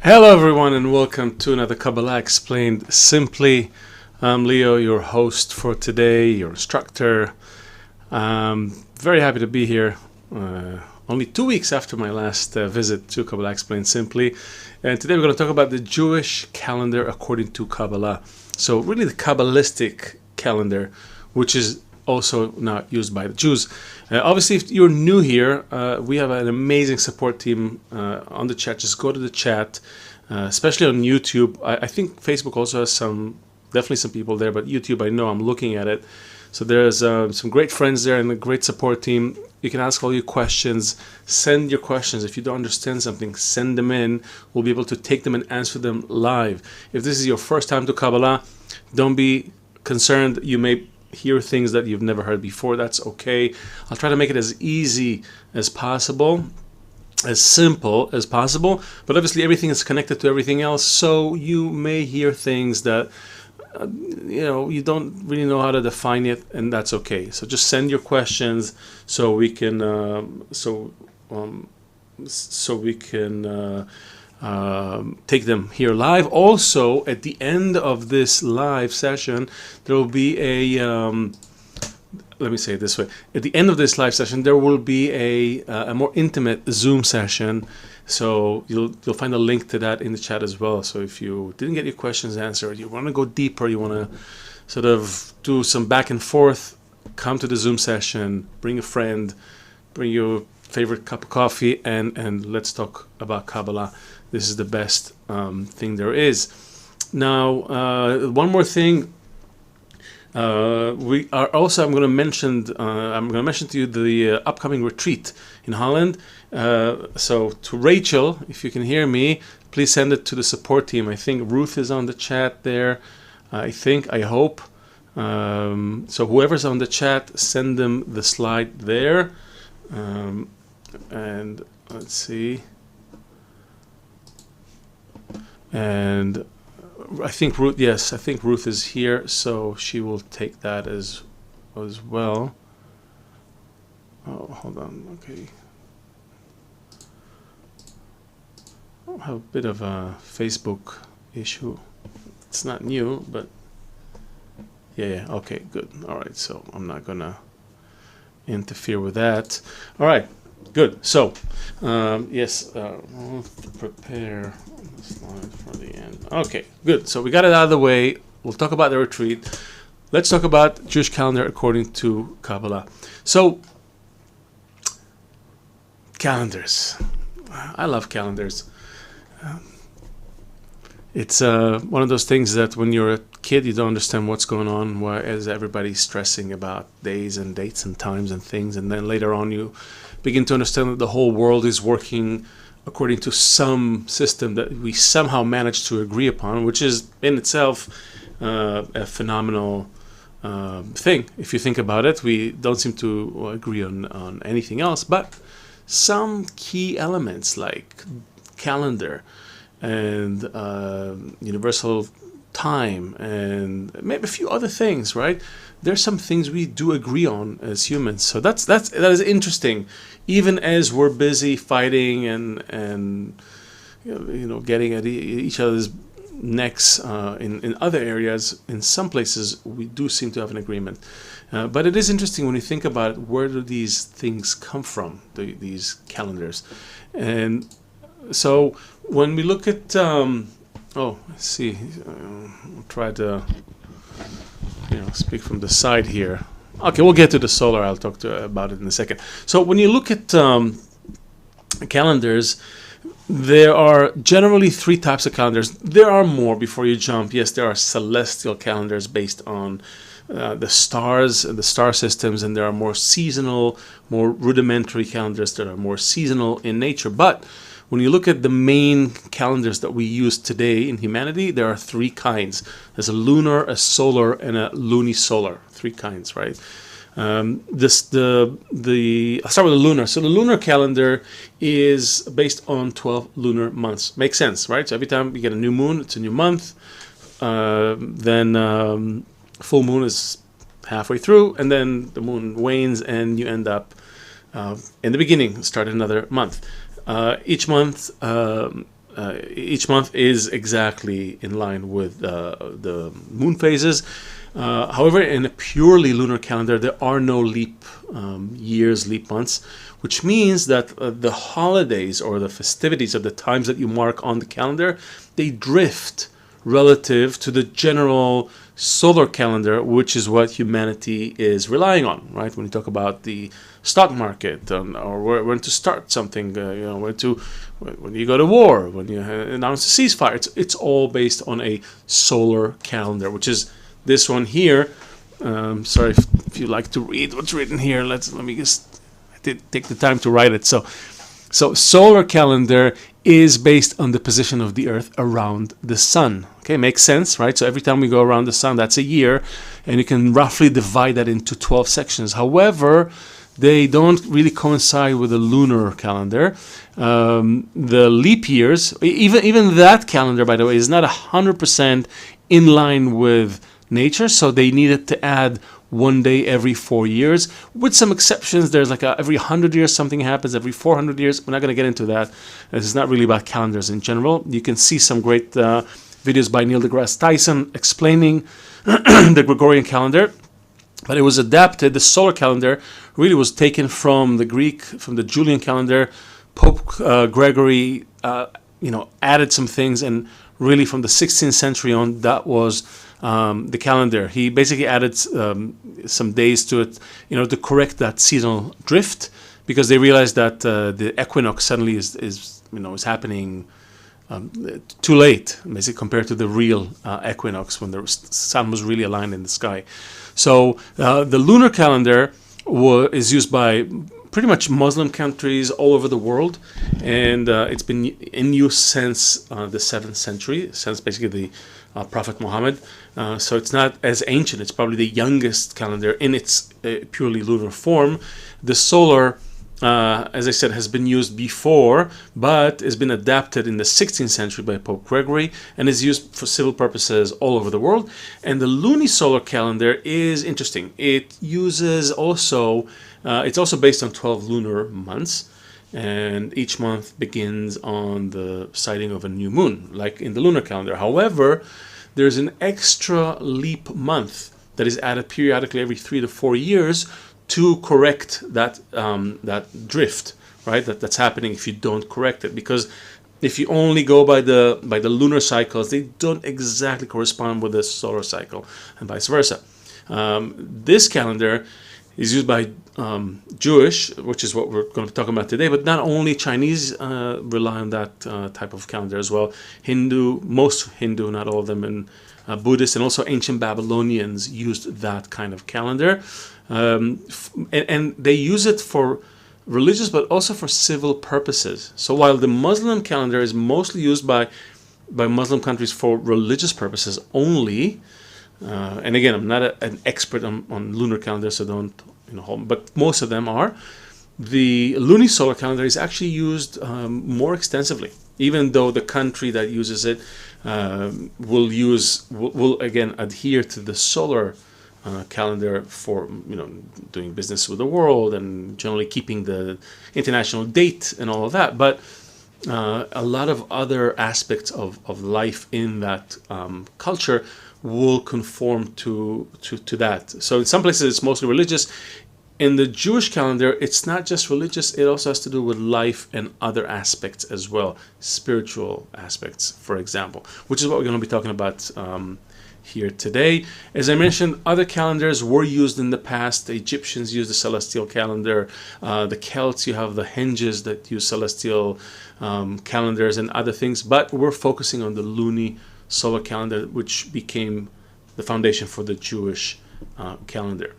Hello everyone and welcome to another Kabbalah Explained Simply. I'm Leo, your host for today, your instructor. Very happy to be here. Only 2 weeks after my last visit to Kabbalah Explained Simply. And today we're going to talk about the Jewish calendar according to Kabbalah. So really the Kabbalistic calendar, which is also not used by the Jews. Obviously, if you're new here, we have an amazing support team on the chat. Just go to the chat, especially on YouTube. I think Facebook also has definitely some people there, but YouTube, I know, I'm looking at it. So there's some great friends there and a great support team. You can ask all your questions. Send your questions. If you don't understand something, send them in. We'll be able to take them and answer them live. If this is your first time to Kabbalah, don't be concerned. You may hear things that you've never heard before. That's okay. I'll try to make it as easy as possible, as simple as possible, but obviously everything is connected to everything else, so you may hear things that you don't really know how to define it, and that's okay. So just send your questions so we can take them here live. Also, at the end of this live session, there will be let me say it this way. At the end of this live session, there will be a more intimate Zoom session. So you'll find a link to that in the chat as well. So if you didn't get your questions answered, you want to go deeper, you want to sort of do some back and forth, come to the Zoom session, bring a friend, bring your favorite cup of coffee, and let's talk about Kabbalah. This is the best thing there is. Now, one more thing. We are also. I'm going to mention to you the upcoming retreat in Holland. So to Rachel, if you can hear me, please send it to the support team. I think Ruth is on the chat there. I hope. So whoever's on the chat, send them the slide there. And let's see. And I think Ruth is here, so she will take that as well. Oh, hold on. Okay. I have a bit of a Facebook issue. It's not new, but yeah. Okay, good. All right, so I'm not gonna interfere with that. All right. Good. So, yes, we'll prepare the slide for the end. Okay, good. So we got it out of the way. We'll talk about the retreat. Let's talk about Jewish calendar according to Kabbalah. So, calendars. I love calendars. It's one of those things that when you're a kid, you don't understand what's going on. Why is everybody stressing about days and dates and times and things? And then later on, you begin to understand that the whole world is working according to some system that we somehow managed to agree upon, which is in itself a phenomenal thing. If you think about it, we don't seem to agree on anything else, but some key elements like calendar and universal time and maybe a few other things, right? There's some things we do agree on as humans. So that is interesting. Even as we're busy fighting and getting at each other's necks in other areas, in some places we do seem to have an agreement. But it is interesting when you think about it, where do these things come from, these calendars? And so when we look at, let's see, I'll try to speak from the side here. Okay, we'll get to the solar. I'll talk about it in a second. So when you look at calendars, there are generally 3 types of calendars. There are more before you jump. Yes, there are celestial calendars based on the stars, the star systems, and there are more seasonal, more rudimentary calendars that are more seasonal in nature. But when you look at the main calendars that we use today in humanity, there are 3 kinds. There's a lunar, a solar, and a Luni-solar. 3 kinds, right? I'll start with the lunar. So the lunar calendar is based on 12 lunar months. Makes sense, right? So every time you get a new moon, it's a new month. Then full moon is halfway through, and then the moon wanes, and you end up in the beginning, start another month. Each month each month is exactly in line with the moon phases. However, in a purely lunar calendar, there are no leap years, leap months, which means that the holidays or the festivities of the times that you mark on the calendar, they drift relative to the general solar calendar, which is what humanity is relying on, right? When you talk about the stock market or when to start something, when you go to war, when you announce a ceasefire, it's all based on a solar calendar, which is this one here. Sorry if you like to read what's written here. Let me just take the time to write it. So solar calendar is based on the position of the Earth around the Sun. Okay, makes sense, right? So every time we go around the Sun, that's a year, and you can roughly divide that into 12 sections. However, they don't really coincide with the lunar calendar. The leap years, even that calendar, by the way, is not 100% in line with nature, so they needed to add one day every 4 years, with some exceptions. There's like every 100 years something happens, every 400 years. We're not going to get into that. This is not really about calendars in general. You can see some great videos by Neil deGrasse Tyson explaining the Gregorian calendar, but it was adapted. The solar calendar really was taken from the Greek, from the Julian calendar. Pope Gregory, added some things, and really from the 16th century on, that was the calendar. He basically added some days to it, to correct that seasonal drift, because they realized that the equinox suddenly is happening too late, basically, compared to the real equinox when the sun was really aligned in the sky. So the lunar calendar is used by pretty much Muslim countries all over the world, and it's been in use since the 7th century, since basically the Prophet Muhammad. So it's not as ancient. It's probably the youngest calendar in its purely lunar form. The solar, as I said, has been used before, but has been adapted in the 16th century by Pope Gregory and is used for civil purposes all over the world. And the Luni-solar calendar is interesting. It uses also, it's also based on 12 lunar months, and each month begins on the sighting of a new moon, like in the lunar calendar. However, there's an extra leap month that is added periodically every 3 to 4 years to correct that drift, right? That's happening if you don't correct it, because if you only go by the lunar cycles, they don't exactly correspond with the solar cycle, and vice versa. This calendar is used by Jewish, which is what we're going to be talking about today, but not only Chinese rely on that type of calendar as well. Most Hindu, not all of them, and Buddhists, and also ancient Babylonians used that kind of calendar. And they use it for religious, but also for civil purposes. So while the Muslim calendar is mostly used by Muslim countries for religious purposes only, and again, I'm not an expert on lunar calendars, so don't but most of them are. The Luni-solar calendar is actually used more extensively, even though the country that uses it will again adhere to the solar calendar for doing business with the world and generally keeping the international date and all of that. But a lot of other aspects of life in that culture will conform to that. So in some places it's mostly religious. In the Jewish calendar, it's not just religious, it also has to do with life and other aspects as well, spiritual aspects, for example, which is what we're going to be talking about here today. As I mentioned, other calendars were used in the past. The Egyptians used the celestial calendar. The Celts, you have the Henges that use celestial calendars and other things, but we're focusing on the Luni-solar calendar, which became the foundation for the Jewish calendar.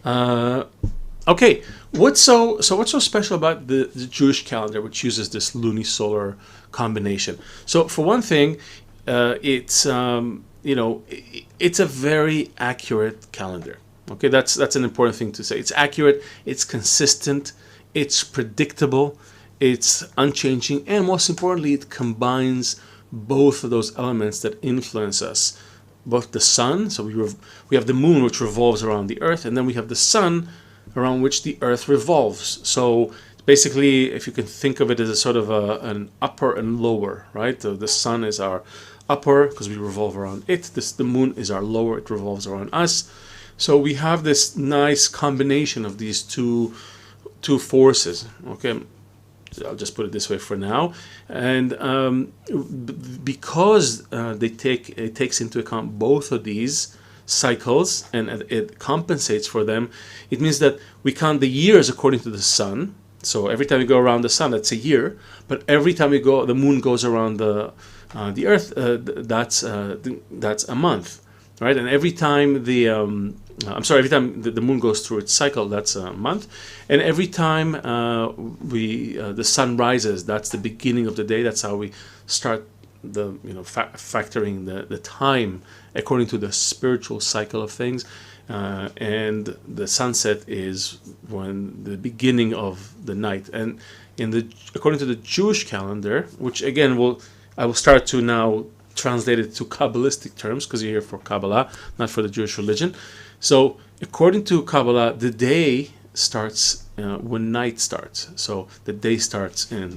Okay, what's so special about the Jewish calendar, which uses this Luni-solar combination? So for one thing, it's a very accurate calendar. Okay, that's an important thing to say. It's accurate, it's consistent, it's predictable, it's unchanging, and most importantly, it combines both of those elements that influence us. Both the sun, so we have the moon, which revolves around the earth, and then we have the sun, around which the earth revolves. So basically, if you can think of it as a sort of an upper and lower, right? The sun is our upper because we revolve around it. The moon is our lower; it revolves around us. So we have this nice combination of these two forces. Okay, I'll just put it this way for now. And because it takes into account both of these cycles and it compensates for them, it means that we count the years according to the sun. So every time we go around the sun, that's a year. But every time the moon goes around the Earth, that's a month, right? And every time every time the moon goes through its cycle, that's a month. And every time the sun rises, that's the beginning of the day. That's how we start factoring the time according to the spiritual cycle of things. And the sunset is when the beginning of the night. And according to the Jewish calendar, which again I will start to now translate it to Kabbalistic terms because you're here for Kabbalah, not for the Jewish religion. So according to Kabbalah, the day starts when night starts. So the day starts when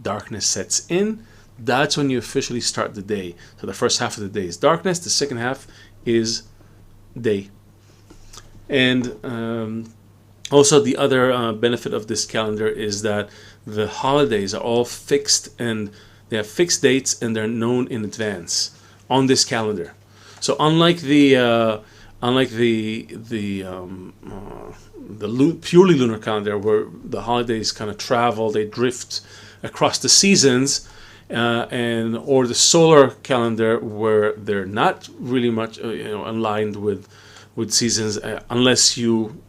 darkness sets in. That's when you officially start the day. So the first half of the day is darkness. The second half is day. And also the other benefit of this calendar is that the holidays are all fixed and they have fixed dates and they're known in advance on this calendar. So unlike the purely lunar calendar, where the holidays kind of travel, they drift across the seasons, or the solar calendar, where they're not really much aligned with seasons, unless you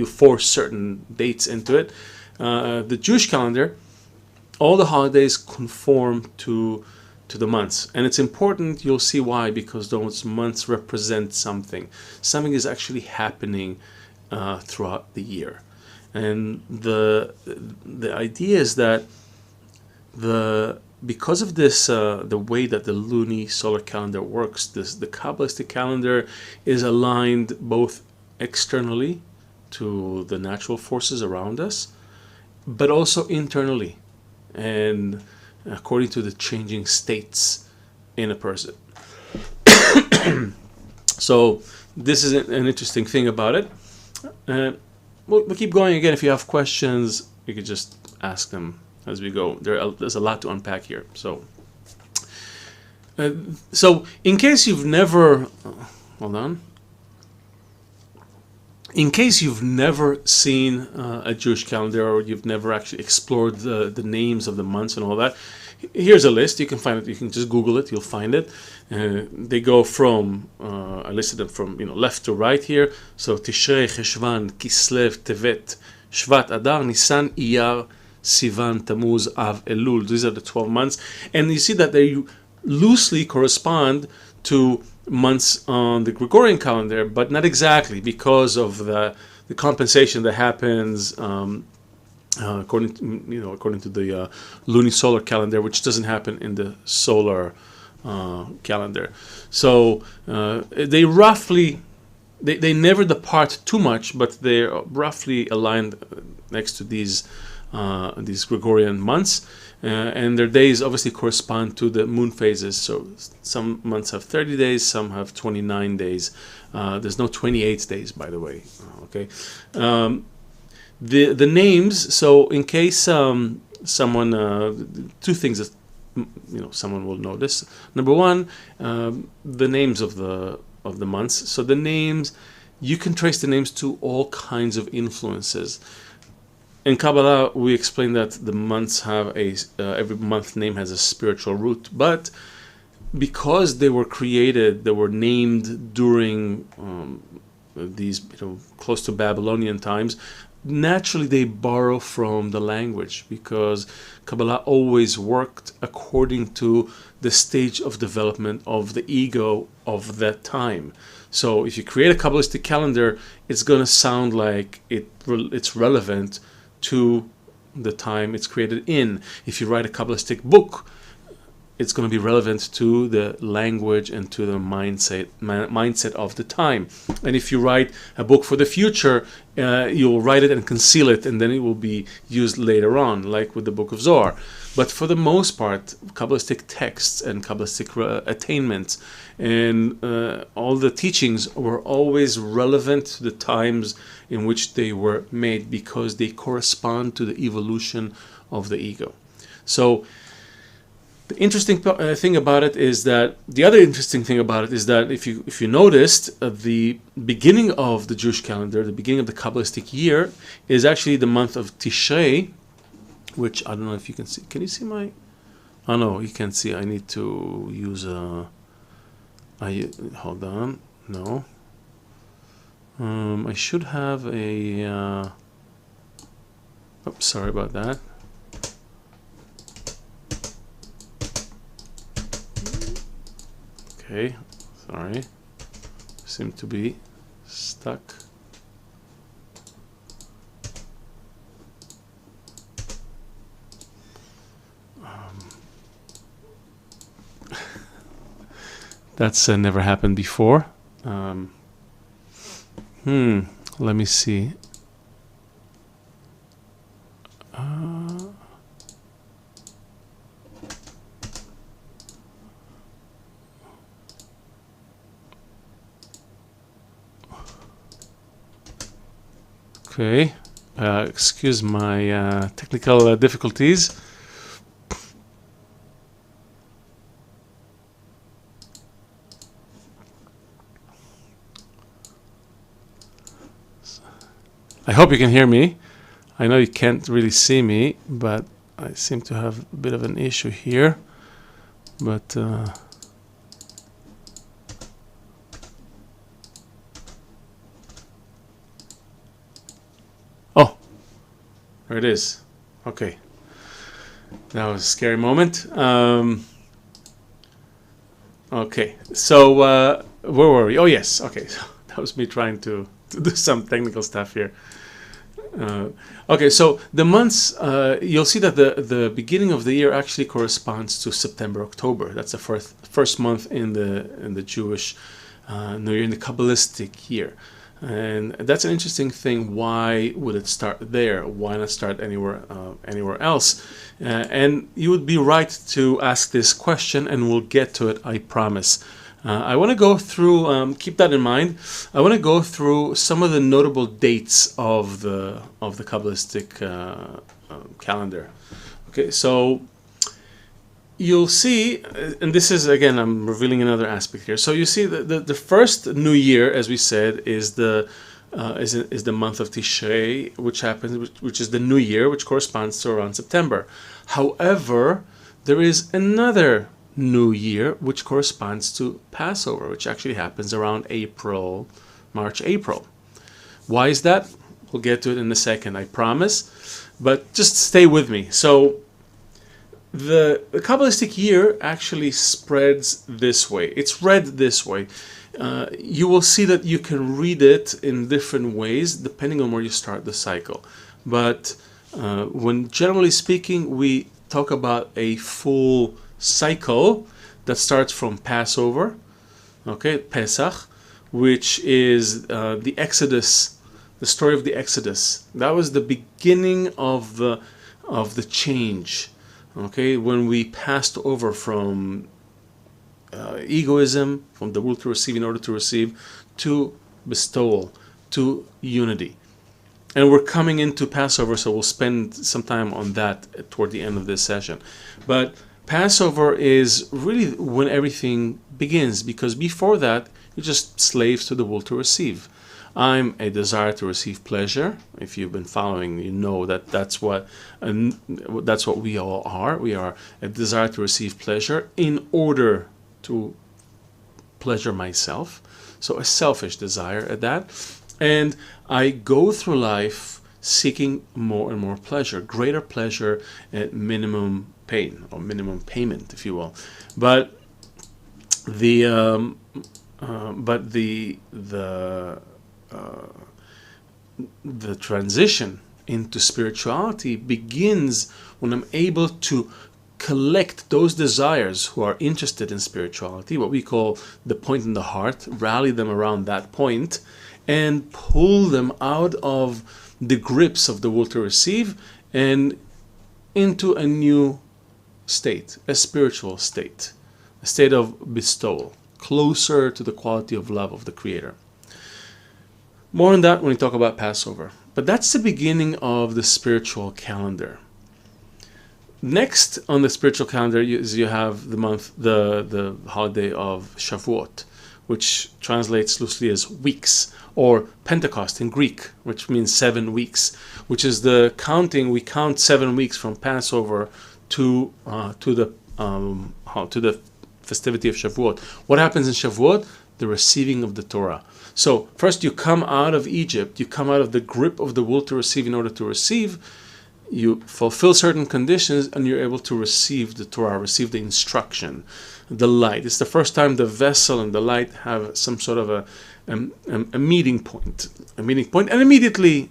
force certain dates into it. The Jewish calendar, all the holidays conform to the months, and it's important. You'll see why, because those months represent something. Something is actually happening throughout the year, and the idea is that because of this, the way that the Luni-solar calendar works, the Kabbalistic calendar is aligned both externally to the natural forces around us, but also internally, and according to the changing states in a person. So this is an interesting thing about it. We'll keep going. Again, if you have questions, you could just ask them as we go. There's a lot to unpack here. So in case you've never hold on. In case you've never seen a Jewish calendar, or you've never actually explored the names of the months and all that, here's a list. You can find it. You can just Google it. You'll find it. They go from I listed them from left to right here. So Tishrei, Cheshvan, Kislev, Tevet, Shvat, Adar, Nisan, Iyar, Sivan, Tammuz, Av, Elul. These are the 12 months, and you see that they loosely correspond to months on the Gregorian calendar, but not exactly, because of the compensation that happens according to the Luni-solar calendar, which doesn't happen in the solar calendar. So they roughly they never depart too much, but they're roughly aligned next to these Gregorian months. And their days obviously correspond to the moon phases. So some months have 30 days, some have 29 days. There's no 28 days, by the way. Okay. The names. So in case someone, two things that someone will notice. Number one, the names of the months. So the names, you can trace the names to all kinds of influences. In Kabbalah, we explain that the months have every month name has a spiritual root, but because they were created, they were named during these close to Babylonian times. Naturally, they borrow from the language, because Kabbalah always worked according to the stage of development of the ego of that time. So, if you create a Kabbalistic calendar, it's going to sound like it's relevant to the time it's created in. If you write a Kabbalistic book, it's going to be relevant to the language and to the mindset of the time. And if you write a book for the future, you'll write it and conceal it, and then it will be used later on, like with the Book of Zohar. But for the most part, Kabbalistic texts and Kabbalistic attainments and all the teachings were always relevant to the times in which they were made, because they correspond to the evolution of the ego. So the interesting thing about it is that if you noticed, the beginning of the Jewish calendar, the beginning of the Kabbalistic year, is actually the month of Tishrei, which I don't know if you can see. Can you see my? Oh no, you can't see. I need to use a. Hold on. No. I should have a. Oops, sorry about that. Okay, sorry. Seem to be stuck. That's never happened before. Let me see. Okay, excuse my technical difficulties. I hope you can hear me. I know you can't really see me, but I seem to have a bit of an issue here. But oh, there it is. Okay, that was a scary moment. Okay, so where were we? Oh yes, okay. So that was me trying to do some technical stuff here. Okay, so the months, you'll see that the beginning of the year actually corresponds to September, October. That's the first month in the Jewish New Year, in the Kabbalistic year. And that's an interesting thing. Why would it start there? Why not start anywhere else? And you would be right to ask this question, and we'll get to it, I promise. I want to go through, keep that in mind, I want to go through some of the notable dates of the Kabbalistic calendar. Okay, so you'll see, and this is, again, I'm revealing another aspect here. So you see the first new year, as we said, is the month of Tishrei, which is the new year, which corresponds to around September. However, there is another New Year, which corresponds to Passover, which actually happens around March, April. Why is that? We'll get to it in a second, I promise. But just stay with me. So the Kabbalistic year actually spreads this way. It's read this way. You will see that you can read it in different ways depending on where you start the cycle. But when generally speaking, we talk about a full cycle that starts from Passover, okay, Pesach, which is the Exodus, the story of the Exodus. That was the beginning of the change, okay, when we passed over from egoism, from the will to receive in order to receive, to bestowal, to unity. And we're coming into Passover, so we'll spend some time on that toward the end of this session. But Passover is really when everything begins, because before that, you're just slaves to the will to receive. I'm a desire to receive pleasure. If you've been following, you know that's what we all are. We are a desire to receive pleasure in order to pleasure myself. So a selfish desire at that. And I go through life seeking more and more pleasure, greater pleasure at minimum pain, or minimum payment, if you will. But the transition into spirituality begins when I'm able to collect those desires who are interested in spirituality, what we call the point in the heart, rally them around that point, and pull them out of the grips of the will to receive and into a new state, a spiritual state, a state of bestowal, closer to the quality of love of the Creator. More on that when we talk about Passover. But that's the beginning of the spiritual calendar. Next on the spiritual calendar is you have the holiday of Shavuot, which translates loosely as weeks, or Pentecost in Greek, which means 7 weeks, which is the counting. We count 7 weeks from Passover to the festivity of Shavuot. What happens in Shavuot? The receiving of the Torah. So first you come out of Egypt, you come out of the grip of the will to receive in order to receive. You fulfill certain conditions and you're able to receive the Torah, receive the instruction, the light. It's the first time the vessel and the light have some sort of a meeting point, and immediately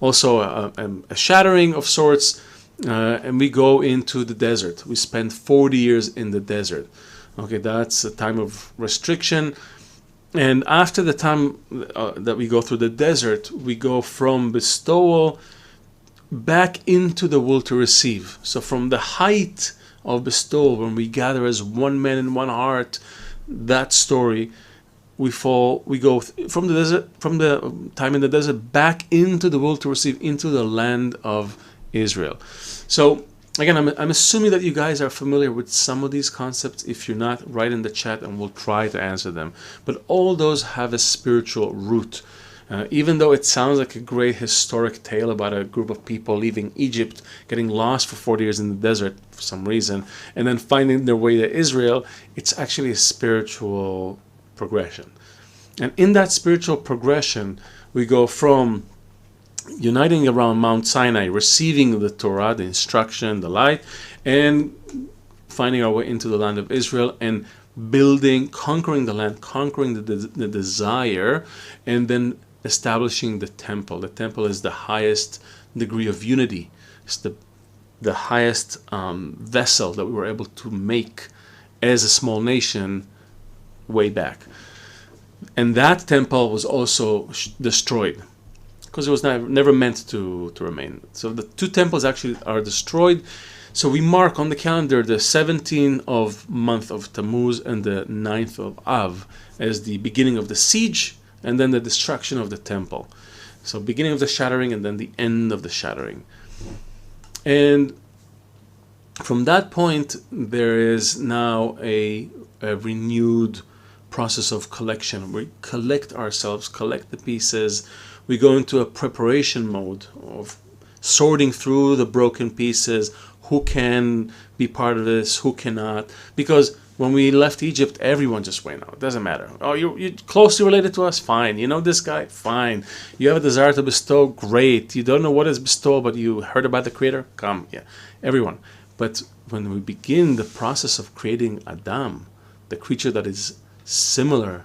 also a shattering of sorts, and we go into the desert. We spend 40 years in the desert. Okay, that's a time of restriction. And after the time that we go through the desert, we go from bestowal back into the will to receive. So from the height of bestowal, when we gather as one man in one heart, that story, we go from the desert, from the time in the desert, back into the will to receive, into the land of Israel. So again, I'm assuming that you guys are familiar with some of these concepts. If you're not, write in the chat and we'll try to answer them. But all those have a spiritual root. Even though it sounds like a great historic tale about a group of people leaving Egypt, getting lost for 40 years in the desert for some reason, and then finding their way to Israel, it's actually a spiritual progression. And in that spiritual progression, we go from uniting around Mount Sinai, receiving the Torah, the instruction, the light, and finding our way into the land of Israel and conquering the land, conquering the desire, and then establishing the temple. The temple is the highest degree of unity. It's the highest vessel that we were able to make as a small nation way back. And that temple was also destroyed, because it was never meant to remain. So the two temples actually are destroyed. So we mark on the calendar the 17th of month of Tammuz and the 9th of Av as the beginning of the siege and then the destruction of the temple. So beginning of the shattering and then the end of the shattering. And from that point, there is now a renewed process of collection. We collect ourselves, collect the pieces. We go into a preparation mode of sorting through the broken pieces. Who can be part of this? Who cannot? Because when we left Egypt, everyone just went out. It doesn't matter. Oh, you're closely related to us? Fine. You know this guy? Fine. You have a desire to bestow? Great. You don't know what is bestow, but you heard about the Creator? Come. Yeah. Everyone. But when we begin the process of creating Adam, the creature that is similar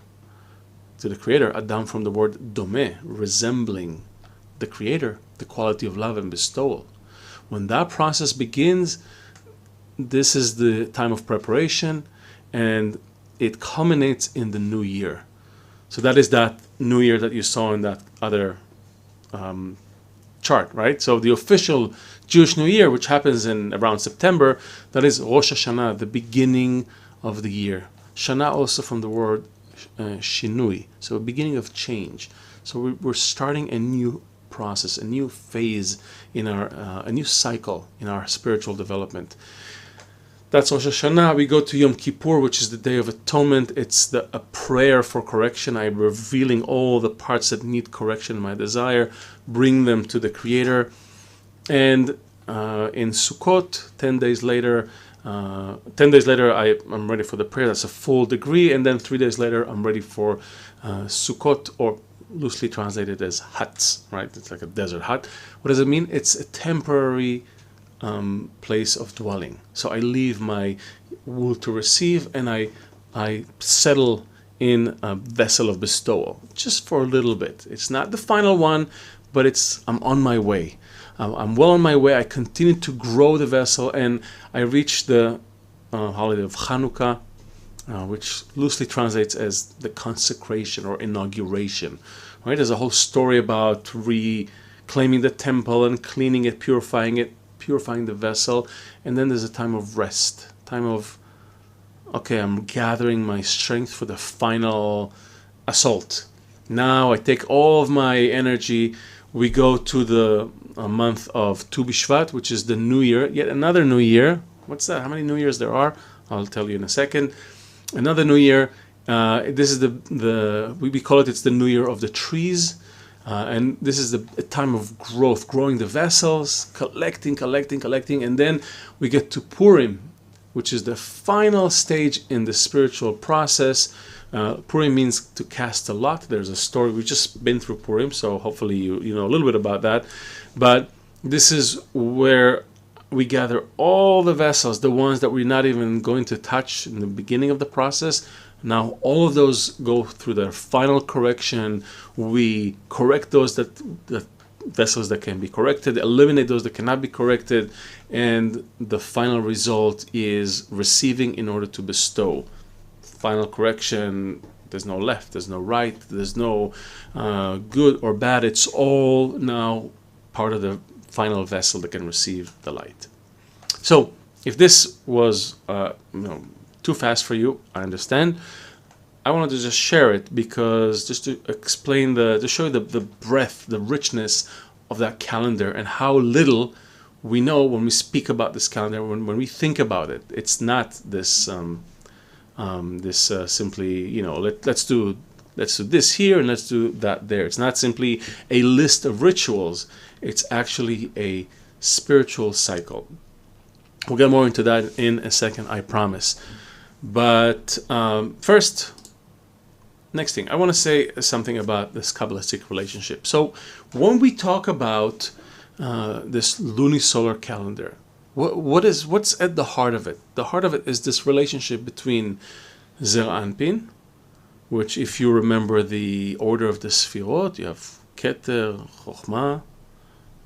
to the Creator, Adam from the word domeh, resembling the Creator, the quality of love and bestowal. When that process begins, this is the time of preparation, and it culminates in the new year. So that is that new year that you saw in that other chart, right? So the official Jewish New Year, which happens in around September, that is Rosh Hashanah, the beginning of the year. Shana also from the word shinui, so a beginning of change. So we're starting a new process, a new phase in our, a new cycle in our spiritual development. That's Rosh Hashanah. We go to Yom Kippur, which is the Day of Atonement. It's a prayer for correction. I'm revealing all the parts that need correction in my desire, bring them to the Creator. And in Sukkot, 10 days later, I'm ready for the prayer. That's a full degree. And then 3 days later, I'm ready for Sukkot, or loosely translated as huts, right? It's like a desert hut. What does it mean? It's a temporary place of dwelling. So I leave my will to receive and I settle in a vessel of bestowal just for a little bit. It's not the final one, but I'm on my way. I'm well on my way. I continue to grow the vessel, and I reach the holiday of Hanukkah, which loosely translates as the consecration or inauguration. Right? There's a whole story about reclaiming the temple and cleaning it, purifying the vessel, and then there's a time of rest, time of, okay, I'm gathering my strength for the final assault. Now I take all of my energy. We go to the month of Tu Bishvat, which is the new year, yet another new year. What's that? How many new years there are? I'll tell you in a second. Another new year. This is we call it, it's the new year of the trees. And this is a time of growth, growing the vessels, collecting, and then we get to Purim, which is the final stage in the spiritual process. Purim means to cast a lot. There's a story, we've just been through Purim, so hopefully you know a little bit about that. But this is where we gather all the vessels, the ones that we're not even going to touch in the beginning of the process. Now all of those go through their final correction. We correct those the vessels that can be corrected, eliminate those that cannot be corrected, and the final result is receiving in order to bestow. Final correction, there's no left, there's no right, there's no good or bad. It's all now part of the final vessel that can receive the light. So if this was too fast for you, I understand. I wanted to just share it because just to explain to show you the breadth, the richness of that calendar, and how little we know when we speak about this calendar, when we think about it. It's not this simply, let's do this here and let's do that there. It's not simply a list of rituals. It's actually a spiritual cycle. We'll get more into that in a second, I promise. But first, next thing, I want to say something about this Kabbalistic relationship. So when we talk about this Luni-solar calendar, what's at the heart of it? The heart of it is this relationship between Zer Anpin, which, if you remember the order of the Sfirot, you have Keter, Chokhmah,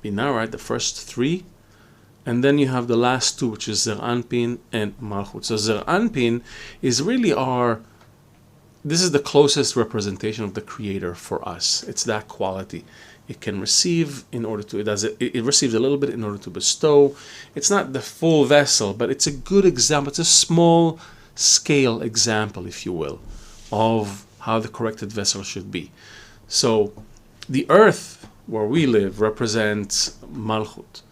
Binah, right? The first three. And then you have the last two, which is Zer Anpin and Malchut. So Zer Anpin is really this is the closest representation of the Creator for us. It's that quality. It can receive it receives a little bit in order to bestow. It's not the full vessel, but it's a good example. It's a small scale example, if you will, of how the corrected vessel should be. So the earth where we live represents Malchut.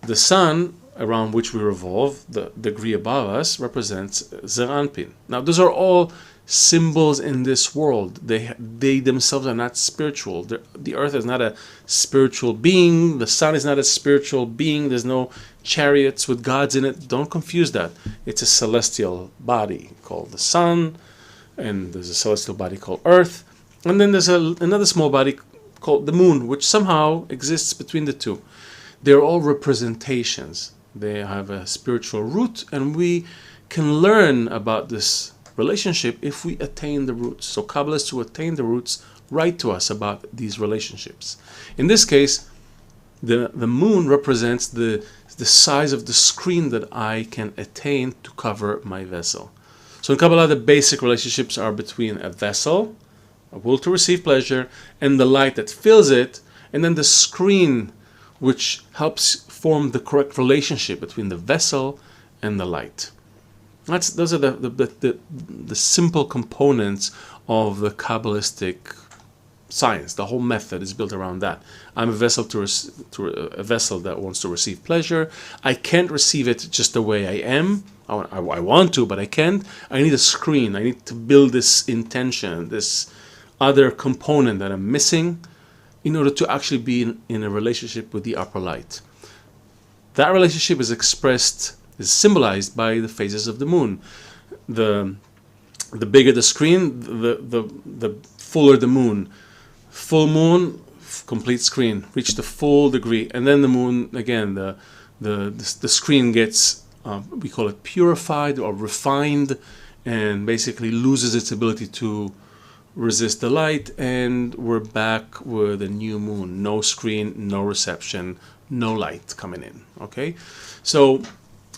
The sun around which we revolve, the degree above us, represents Zer Anpin. Now those are all symbols in this world. They themselves are not spiritual. The earth is not a spiritual being. The sun is not a spiritual being. There's no chariots with gods in it. Don't confuse that. It's a celestial body called the sun, and there's a celestial body called earth, and then there's another small body called the moon, which somehow exists between the two. They're all representations. They have a spiritual root, and we can learn about this relationship if we attain the roots. So Kabbalists who attain the roots write to us about these relationships. In this case, the moon represents the size of the screen that I can attain to cover my vessel. So in Kabbalah, the basic relationships are between a vessel, a will to receive pleasure, and the light that fills it, and then the screen which helps form the correct relationship between the vessel and the light. Those are the simple components of the Kabbalistic science. The whole method is built around that. I'm a vessel a vessel that wants to receive pleasure. I can't receive it just the way I am. I want to, but I can't. I need a screen. I need to build this intention, this other component that I'm missing, in order to actually be in a relationship with the upper light. That relationship is symbolized by the phases of the moon. The bigger the screen, the fuller the moon. Full moon, complete screen, reach the full degree, and then the moon again. The screen gets we call it purified or refined, and basically loses its ability to resist the light, and we're back with a new moon. No screen, no reception, no light coming in. Okay, so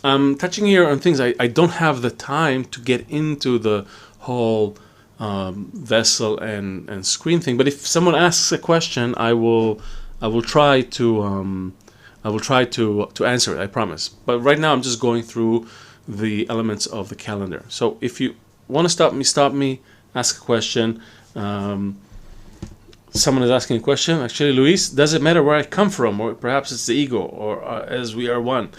I'm touching here on things I don't have the time to get into the whole vessel and screen thing. But if someone asks a question, I will try to answer it. I promise. But right now I'm just going through the elements of the calendar. So if you want to stop me. Ask a question. Someone is asking a question. Actually, Luis, does it matter where I come from? Or perhaps it's the ego, or as we are one.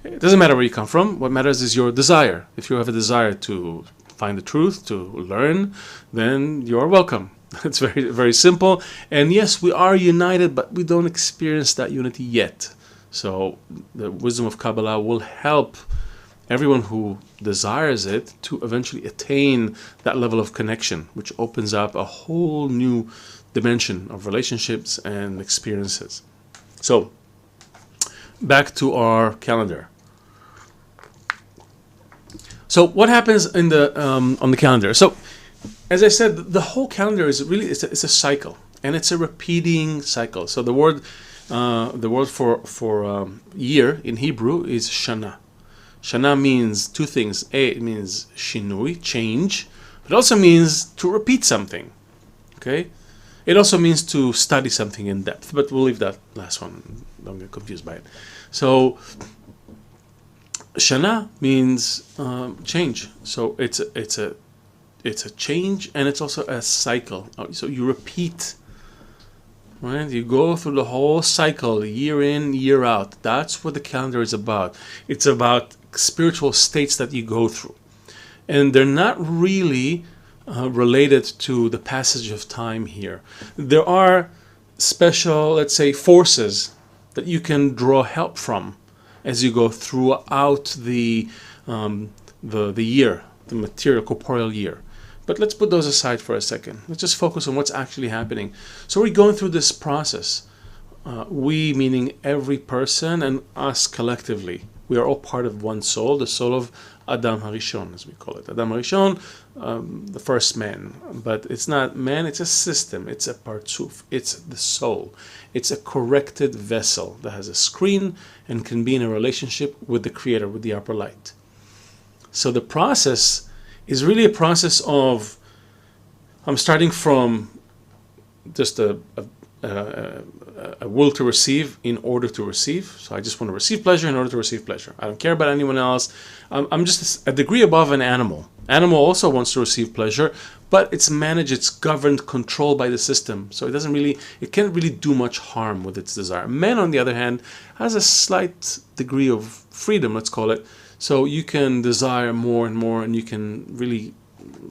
It doesn't matter where you come from. What matters is your desire. If you have a desire to find the truth, to learn, then you're welcome. It's very, very simple. And yes, we are united, but we don't experience that unity yet. So the wisdom of Kabbalah will help everyone who desires it to eventually attain that level of connection, which opens up a whole new dimension of relationships and experiences. So, back to our calendar. So, what happens in the on the calendar? So, as I said, the whole calendar is really it's a cycle, and it's a repeating cycle. So, the word for year in Hebrew is Shana. Shana means two things. It means shinui, change. It also means to repeat something. Okay? It also means to study something in depth. But we'll leave that last one. Don't get confused by it. So, Shana means change. So it's a change, and it's also a cycle. So you repeat. Right? You go through the whole cycle, year in, year out. That's what the calendar is about. It's about spiritual states that you go through. And they're not really related to the passage of time here. There are special, let's say, forces that you can draw help from as you go throughout the year, the material, corporeal year. But let's put those aside for a second. Let's just focus on what's actually happening. So we're going through this process. We, meaning every person, and us collectively. We are all part of one soul, the soul of Adam Harishon, as we call it. Adam Harishon, the first man. But it's not man, it's a system. It's a partzuf. It's the soul. It's a corrected vessel that has a screen and can be in a relationship with the Creator, with the upper light. So the process is really a process of, I'm starting from just a will to receive in order to receive. So I just want to receive pleasure in order to receive pleasure. I don't care about anyone else. I'm just a degree above an animal. Animal also wants to receive pleasure, but it's managed, it's governed, controlled by the system. So it can't really do much harm with its desire. Man, on the other hand, has a slight degree of freedom, let's call it. So you can desire more and more, and you can really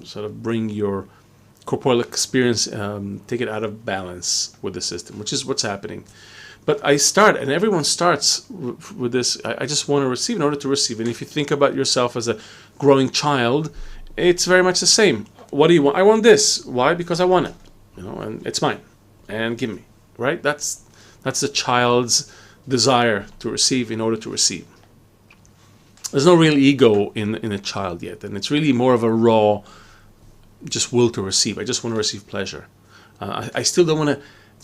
sort of bring your corporeal experience, take it out of balance with the system, which is what's happening. But I start, and everyone starts with this, I just want to receive in order to receive. And if you think about yourself as a growing child, it's very much the same. What do you want? I want this. Why? Because I want it. And it's mine. And give me. Right? That's the child's desire to receive in order to receive. There's no real ego in a child yet, and it's really more of a raw, just will to receive. I just want to receive pleasure. I still don't want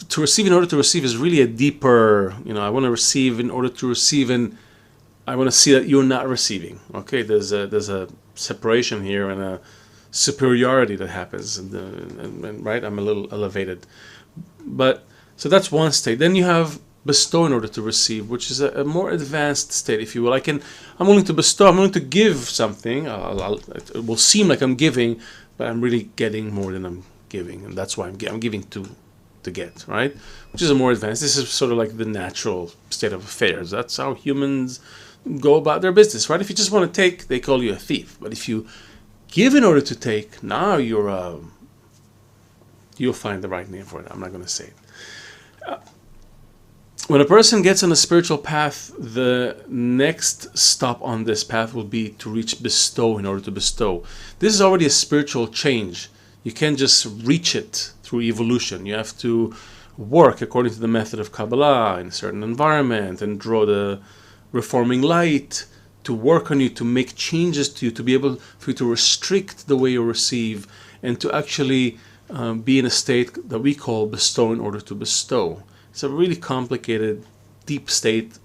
to receive in order to receive is really a deeper, I want to receive in order to receive, and I want to see that you're not receiving. Okay, there's a separation here and a superiority that happens, and right, I'm a little elevated. But so that's one state. Then you have bestow in order to receive, which is a more advanced state, if you will. I'm willing to bestow, I'm willing to give something. It will seem like I'm giving, but I'm really getting more than I'm giving, and that's why I'm giving to get, right? Which is a more advanced. This is sort of like the natural state of affairs. That's how humans go about their business, right? If you just want to take, they call you a thief. But if you give in order to take, now you'll find the right name for it. I'm not going to say it. When a person gets on a spiritual path, the next stop on this path will be to reach bestow in order to bestow. This is already a spiritual change. You can't just reach it through evolution. You have to work according to the method of Kabbalah in a certain environment and draw the reforming light to work on you, to make changes to you, to be able for you to restrict the way you receive, and to actually be in a state that we call bestow in order to bestow. It's a really complicated, deep state,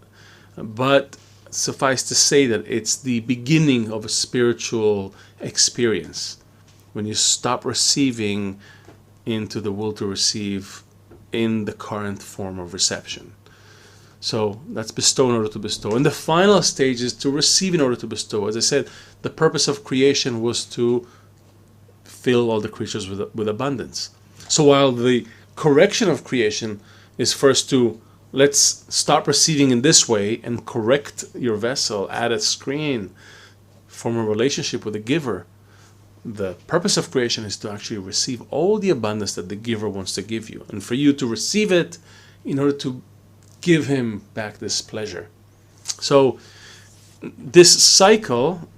but suffice to say that it's the beginning of a spiritual experience. When you stop receiving into the will to receive in the current form of reception. So that's bestow in order to bestow. And the final stage is to receive in order to bestow. As I said, the purpose of creation was to fill all the creatures with abundance. So while the correction of creation is first to let's stop receiving in this way and correct your vessel, add a screen, form a relationship with the giver. The purpose of creation is to actually receive all the abundance that the giver wants to give you, and for you to receive it in order to give him back this pleasure. So this cycle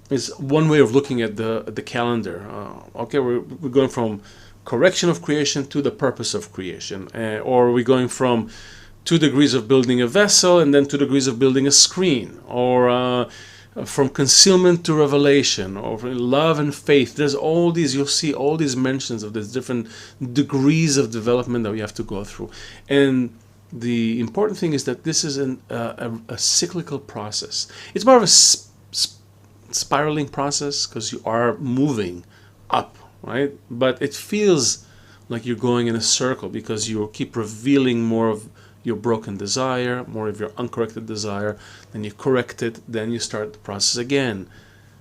is one way of looking at the calendar. Okay, we're going from correction of creation to the purpose of creation, or we're going from 2 degrees of building a vessel and then 2 degrees of building a screen, or from concealment to revelation, or from love and faith. There's all these, you'll see all these mentions of these different degrees of development that we have to go through. And the important thing is that this is a cyclical process. It's more of a spiraling process because you are moving up, right? But it feels like you're going in a circle because you keep revealing more of your broken desire, more of your uncorrected desire. Then you correct it, then you start the process again,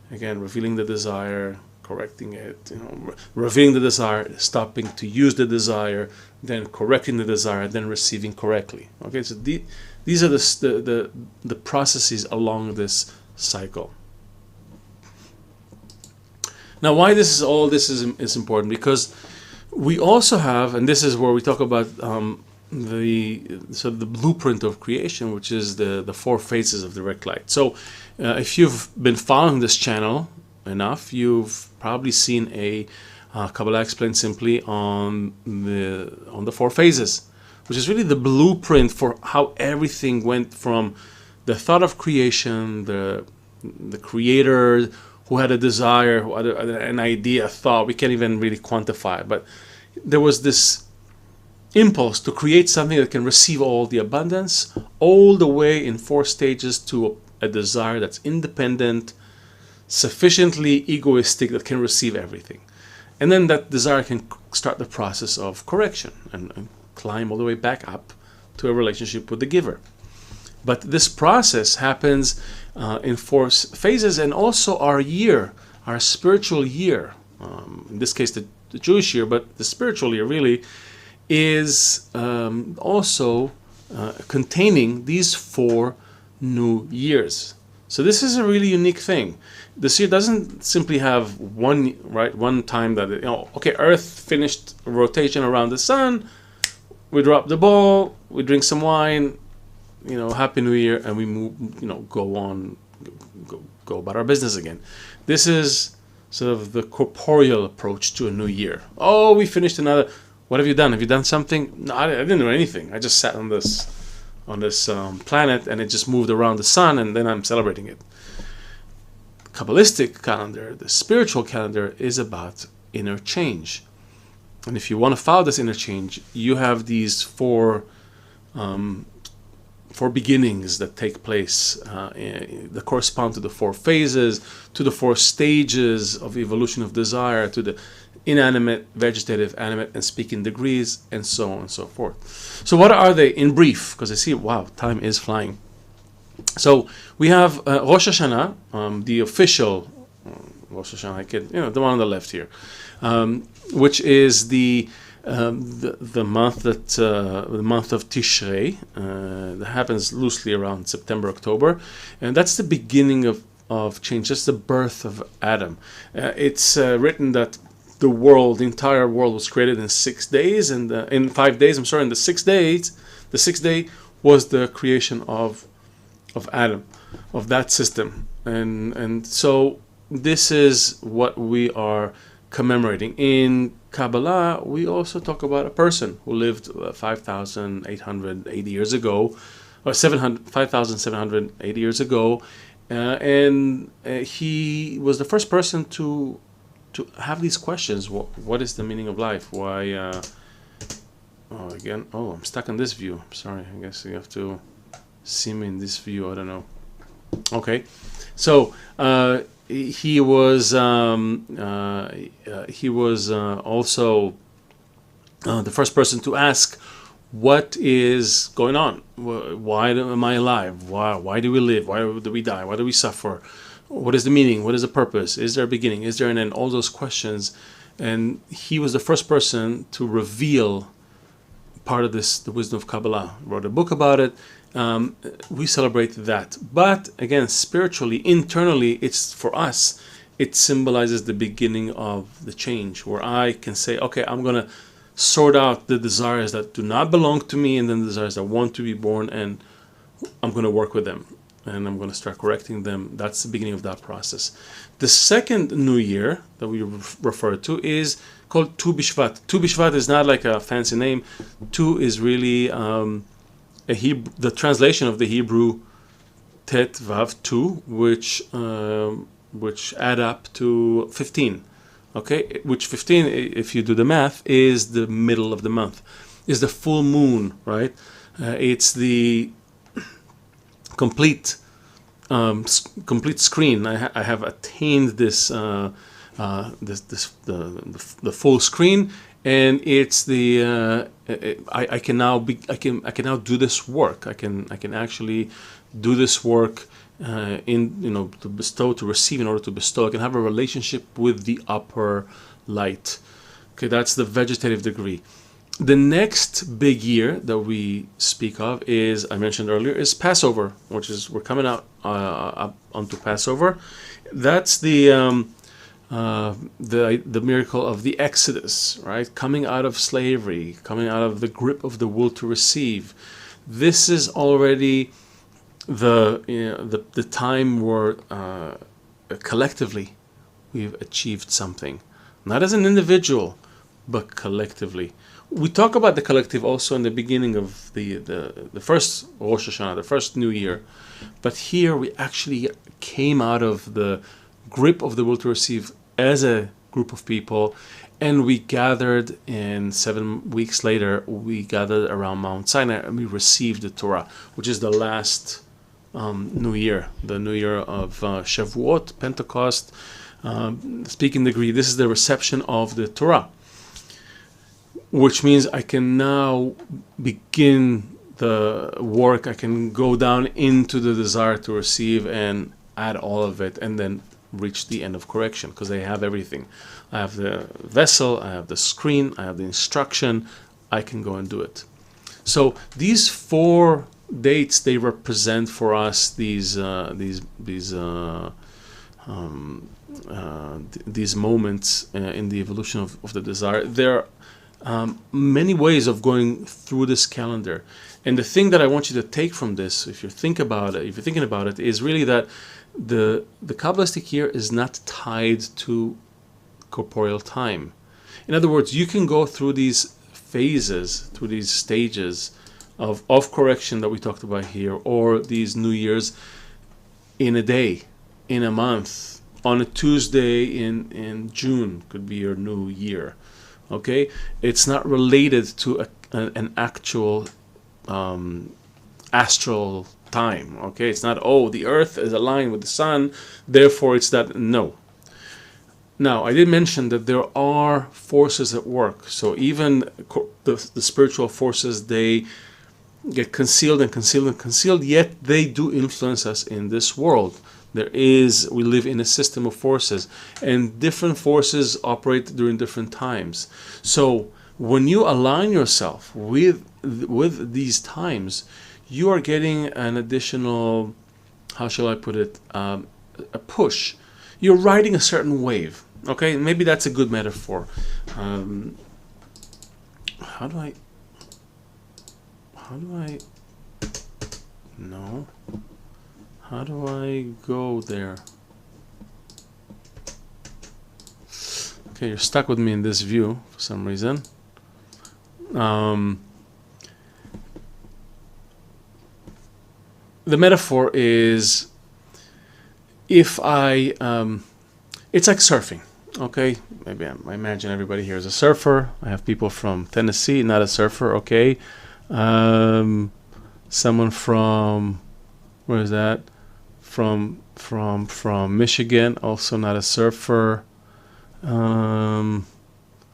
revealing the desire, correcting it, revealing the desire, stopping to use the desire, then correcting the desire, then receiving correctly. Okay, so these are the processes along this cycle. Now, why this is important? Because we also have, and this is where we talk about the blueprint of creation, which is the 4 phases of direct light. So, if you've been following this channel enough, you've probably seen a Kabbalah Explained Simply on the 4 phases, which is really the blueprint for how everything went from the thought of creation, the creator who had a desire, who had an idea, a thought. We can't even really quantify it, but there was this impulse to create something that can receive all the abundance, all the way in 4 stages to a desire that's independent, sufficiently egoistic, that can receive everything. And then that desire can start the process of correction and climb all the way back up to a relationship with the giver. But this process happens in 4 phases, and also our year, our spiritual year, in this case the Jewish year, but the spiritual year really is also containing these 4 new years. So this is a really unique thing. This year doesn't simply have one time that okay, Earth finished rotation around the sun, we drop the ball, we drink some wine, Happy New Year, and we move, go about our business again. This is sort of the corporeal approach to a new year. Oh, we finished another. What have you done? Have you done something? No, I didn't do anything. I just sat on this planet, and it just moved around the sun, and then I'm celebrating it. Kabbalistic calendar, the spiritual calendar, is about inner change. And if you want to follow this inner change, you have these 4 beginnings that take place that correspond to the 4 phases, to the 4 stages of evolution of desire, to the inanimate, vegetative, animate, and speaking degrees, and so on and so forth. So what are they in brief? Because I see, wow, time is flying. So we have Rosh Hashanah, the official Rosh Hashanah, the one on the left here, which is the month the month of Tishrei, that happens loosely around September, October, and that's the beginning of change. That's the birth of Adam. It's written that the entire world was created in 6 days, and in 5 days. I'm sorry, in the 6 days, the 6th day was the creation of Adam, of that system, and so this is what we are commemorating. In Kabbalah, we also talk about a person who lived 5,880 years ago, or 5,780 years ago, and he was the first person to to have these questions. What is the meaning of life? Why? I'm stuck in this view. Sorry, I guess you have to see me in this view. I don't know. Okay, so he was also the first person to ask, what is going on? Why am I alive? Why do we live? Why do we die? Why do we suffer? What is the meaning? What is the purpose? Is there a beginning? Is there an end? All those questions. And he was the first person to reveal part of this, the wisdom of Kabbalah. Wrote a book about it. We celebrate that. But again, spiritually, internally, it's for us, it symbolizes the beginning of the change, where I can say, okay, I'm going to sort out the desires that do not belong to me and then the desires that want to be born, and I'm going to work with them and I'm going to start correcting them. That's the beginning of that process. The second new year that we refer to is called Tu Bishvat. Tu Bishvat is not like a fancy name. Tu is really the translation of the Hebrew Tet Vav Tu, which add up to 15. Okay, which 15, if you do the math, is the middle of the month, is the full moon, right? It's the complete screen. I have attained this the full screen, and it's the I can now do this work. I can actually do this work to bestow, to receive, in order to bestow. I can have a relationship with the upper light. Okay, that's the vegetative degree. The next big year that we speak of is, I mentioned earlier, is Passover, which is, we're coming out up onto Passover. That's the miracle of the Exodus, right? Coming out of slavery, coming out of the grip of the will to receive. This is already the time where collectively we've achieved something, not as an individual, but collectively. We talk about the collective also in the beginning of the first Rosh Hashanah, the first New Year, but here we actually came out of the grip of the will to receive as a group of people, and we gathered, and 7 weeks later we gathered around Mount Sinai and we received the Torah, which is the last New Year, the New Year of Shavuot, Pentecost, speaking degree. This is the reception of the Torah, which means I can now begin the work. I can go down into the desire to receive and add all of it, and then reach the end of correction, because I have everything. I have the vessel, I have the screen, I have the instruction. I can go and do it. So these 4 dates, they represent for us these moments in the evolution of the desire. There are many ways of going through this calendar, and the thing that I want you to take from this, if you're thinking about it, is really that the Kabbalistic year is not tied to corporeal time. In other words, you can go through these phases, through these stages of correction that we talked about here, or these New Years, in a day, in a month, on a Tuesday in June could be your new year. Okay, it's not related to an actual astral time. Okay, it's not, the Earth is aligned with the Sun, therefore it's that. No. Now, I did mention that there are forces at work. So even the spiritual forces, they get concealed and concealed and concealed, yet they do influence us in this world. We live in a system of forces, and different forces operate during different times. So when you align yourself with these times, you are getting an additional, how shall I put it, a push. You're riding a certain wave. Okay, maybe that's a good metaphor. How do I go there? Okay, you're stuck with me in this view for some reason. The metaphor is, if I, it's like surfing. Okay, maybe I imagine everybody here is a surfer. I have people from Tennessee, not a surfer. Okay, um, someone from where is that? From Michigan, also not a surfer. Um,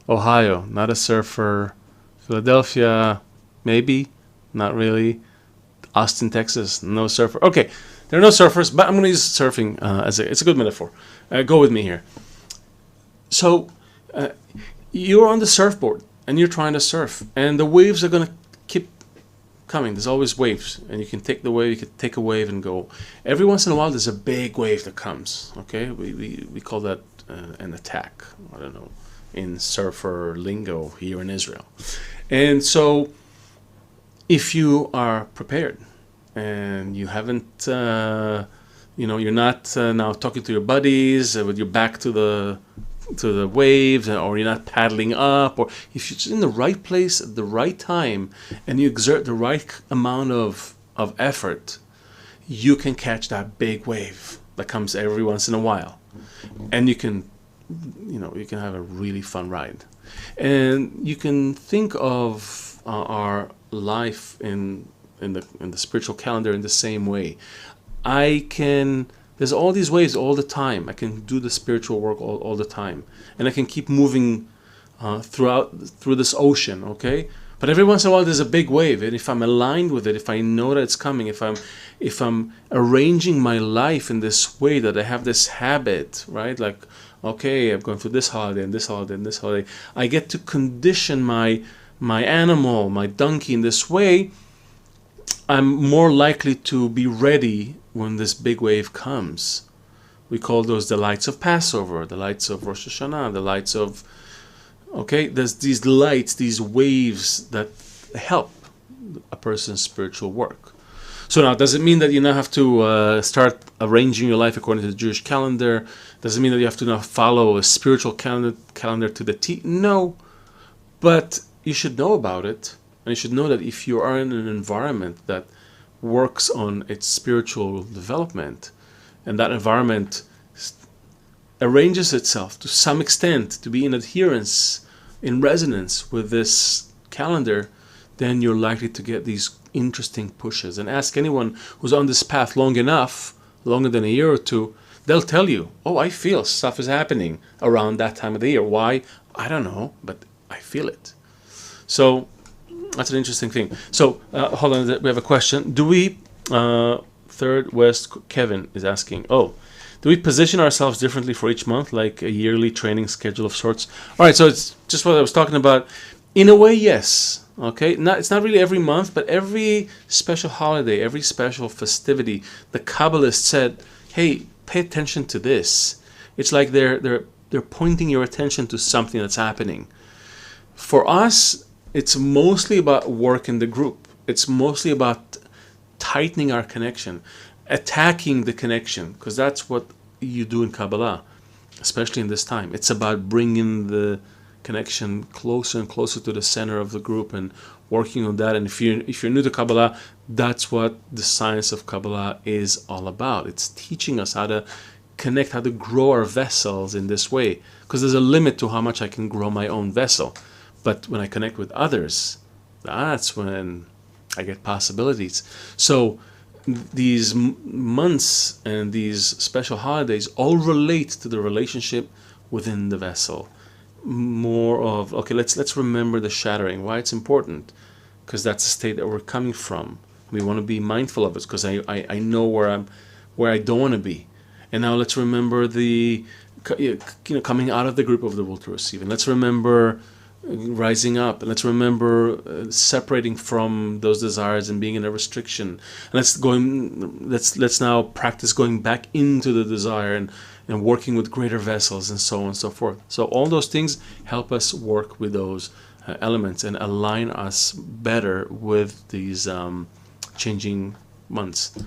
Ohio, not a surfer. Philadelphia, maybe, not really. Austin, Texas, no surfer. Okay, there are no surfers, but I'm going to use surfing as it's a good metaphor. Go with me here. So uh, you're on the surfboard and you're trying to surf, and the waves are going to keep coming. There's always waves, and you can take the wave, you can take a wave and go. Every once in a while, there's a big wave that comes. Okay, we call that an attack. I don't know, in surfer lingo here in Israel. And so if you are prepared and you haven't, you're not now talking to your buddies with your back to the waves, or you're not paddling up, or if you're just in the right place at the right time and you exert the right amount of effort, you can catch that big wave that comes every once in a while, and you can have a really fun ride. And you can think of our life in the spiritual calendar in the same way. There's all these ways all the time. I can do the spiritual work all the time, and I can keep moving through this ocean. Okay, but every once in a while there's a big wave, and if I'm aligned with it, if I know that it's coming, if I'm arranging my life in this way, that I have this habit, right? Like, okay, I'm going through this holiday and this holiday and this holiday. I get to condition my animal, my donkey in this way. I'm more likely to be ready when this big wave comes. We call those the lights of Passover, the lights of Rosh Hashanah, the lights of, okay, there's these lights, these waves that help a person's spiritual work. So now, does it mean that you now have to start arranging your life according to the Jewish calendar? Does it mean that you have to now follow a spiritual calendar to the T? No, but you should know about it. And you should know that if you are in an environment that works on its spiritual development, and that environment arranges itself to some extent to be in adherence, in resonance with this calendar, then you're likely to get these interesting pushes. And ask anyone who's on this path long enough, longer than a year or two, they'll tell you, oh, I feel stuff is happening around that time of the year. Why? I don't know, but I feel it. So that's an interesting thing. So hold on, we have a question. Do we, Third West Kevin is asking, do we position ourselves differently for each month, like a yearly training schedule of sorts? All right, so it's just what I was talking about. In a way, yes. Okay, it's not really every month, but every special holiday, every special festivity, the Kabbalists said, hey, pay attention to this. It's like they're pointing your attention to something that's happening. For us, it's mostly about work in the group. It's mostly about tightening our connection, attacking the connection, because that's what you do in Kabbalah, especially in this time. It's about bringing the connection closer and closer to the center of the group and working on that. And if you're new to Kabbalah, that's what the science of Kabbalah is all about. It's teaching us how to connect, how to grow our vessels in this way, because there's a limit to how much I can grow my own vessel. But when I connect with others, that's when I get possibilities. So these months and these special holidays all relate to the relationship within the vessel. More of, okay, let's remember the shattering, why it's important, because that's the state that we're coming from. We want to be mindful of it, because I know where I don't want to be. And now let's remember the coming out of the group of the will to receive, and let's remember rising up, and let's remember separating from those desires and being in a restriction, and let's now practice going back into the desire and working with greater vessels, and so on and so forth. So all those things help us work with those elements and align us better with these changing months.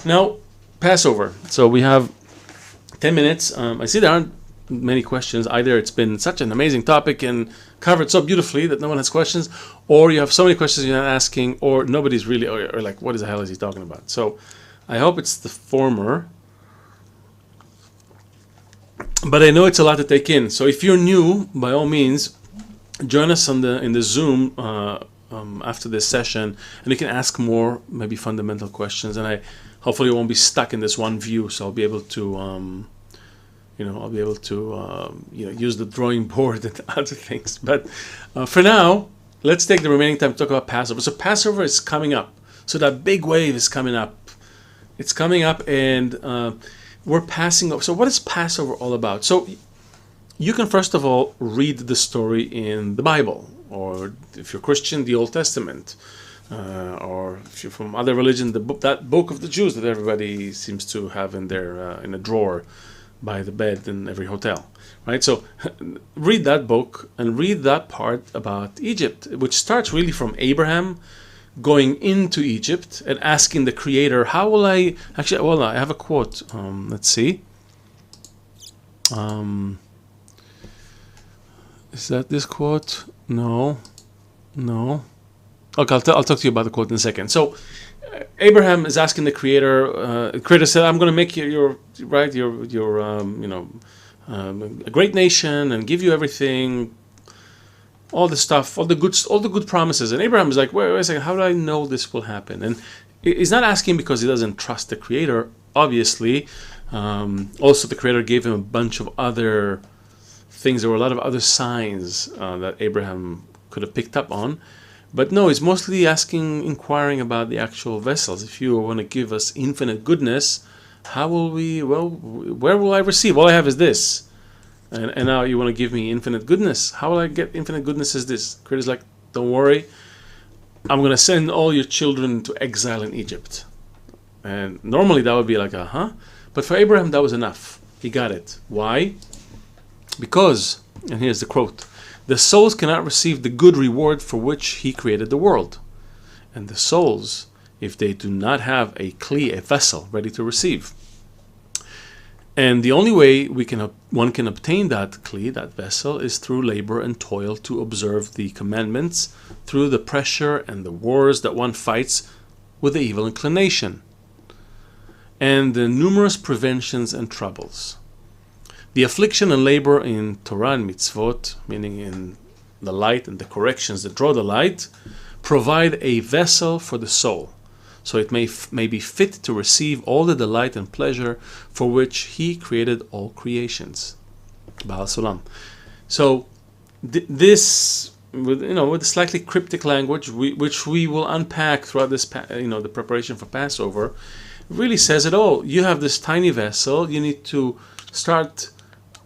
Now, Passover. So we have 10 minutes. I see there aren't many questions. Either it's been such an amazing topic and covered so beautifully that no one has questions, or you have so many questions you're not asking, or nobody's really, or like, what the hell is he talking about? So I hope it's the former. But I know it's a lot to take in. So if you're new, by all means, join us on in the Zoom after this session, and you can ask more, maybe fundamental questions. And I hopefully won't be stuck in this one view, so I'll be able to, use the drawing board and other things. But for now, let's take the remaining time to talk about Passover. So Passover is coming up. So that big wave is coming up. It's coming up, and we're passing over. So what is Passover all about? So you can first of all read the story in the Bible, or if you're Christian, the Old Testament, or if you're from other religion, that book of the Jews that everybody seems to have in their in a drawer by the bed in every hotel, right? So read that book and read that part about Egypt, which starts really from Abraham going into Egypt and asking the Creator, how will I... Actually, well, I have a quote. Let's see. Is that this quote? No. Okay, I'll talk to you about the quote in a second. So Abraham is asking the Creator. The Creator said, "I'm going to make you a great nation and give you everything, all the stuff, all the good promises." And Abraham is like, "Wait a second, how do I know this will happen?" And he's not asking because he doesn't trust the Creator. Obviously, also the Creator gave him a bunch of other things. There were a lot of other signs that Abraham could have picked up on. But no, he's mostly inquiring about the actual vessels. If you want to give us infinite goodness, how will we, where will I receive? All I have is this. And now you want to give me infinite goodness. How will I get infinite goodness as this? Creator's like, don't worry. I'm going to send all your children into exile in Egypt. And normally that would be like But for Abraham, that was enough. He got it. Why? Because, and here's the quote, "The souls cannot receive the good reward for which he created the world. And the souls, if they do not have a kli, a vessel, ready to receive. And the only way one can obtain that kli, that vessel, is through labor and toil to observe the commandments, through the pressure and the wars that one fights with the evil inclination, and the numerous preventions and troubles. The affliction and labor in Torah and mitzvot, meaning in the light and the corrections that draw the light, provide a vessel for the soul, so it may be fit to receive all the delight and pleasure for which he created all creations." Baal Sulam. So this, with a slightly cryptic language, which we will unpack throughout this, the preparation for Passover, really says it all. You have this tiny vessel. You need to start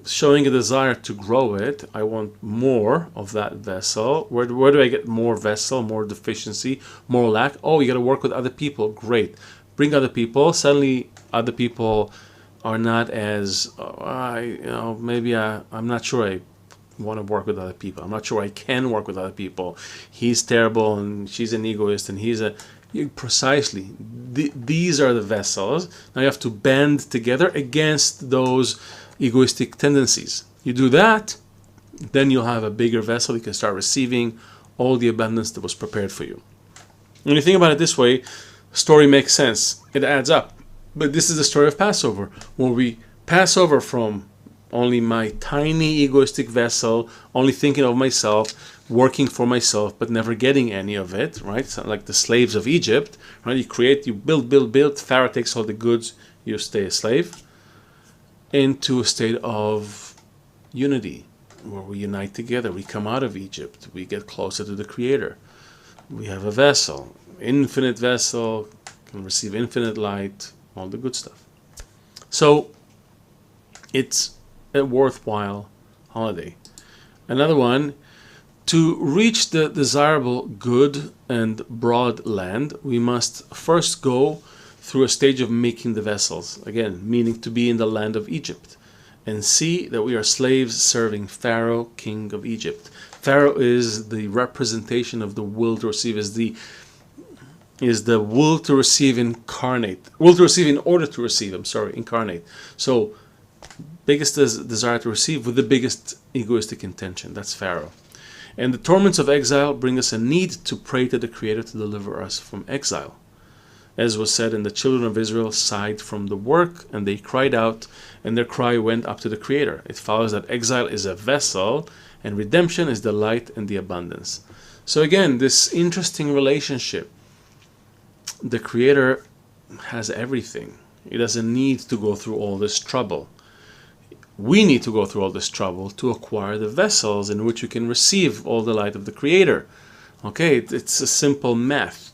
showing a desire to grow it. I want more of that vessel. Where do I get more vessel, more deficiency, more lack? Oh, you got to work with other people. Great. Bring other people. Suddenly, other people are not as, I'm not sure I want to work with other people. I'm not sure I can work with other people. He's terrible and she's an egoist and he's a... Precisely. These are the vessels. Now you have to band together against those egoistic tendencies. You do that, then you'll have a bigger vessel. You can start receiving all the abundance that was prepared for you. When you think about it this way, the story makes sense. It adds up. But this is the story of Passover, where we pass over from only my tiny egoistic vessel, only thinking of myself, working for myself, but never getting any of it, right? So like the slaves of Egypt, right? You build. Pharaoh takes all the goods, you stay a slave. Into a state of unity, where we unite together. We come out of Egypt. We get closer to the Creator. We have a vessel, infinite vessel, can receive infinite light, all the good stuff. So it's a worthwhile holiday. Another one, to reach the desirable good and broad land, we must first go through a stage of making the vessels, again, meaning to be in the land of Egypt, and see that we are slaves serving Pharaoh, king of Egypt. Pharaoh is the representation of the will to receive, is the will to receive incarnate, will to receive in order to receive, incarnate. So, biggest desire to receive with the biggest egoistic intention, that's Pharaoh. And the torments of exile bring us a need to pray to the Creator to deliver us from exile. As was said, and the children of Israel sighed from the work, and they cried out, and their cry went up to the Creator. It follows that exile is a vessel, and redemption is the light and the abundance. So again, this interesting relationship. The Creator has everything. He doesn't need to go through all this trouble. We need to go through all this trouble to acquire the vessels in which we can receive all the light of the Creator. Okay, it's a simple math.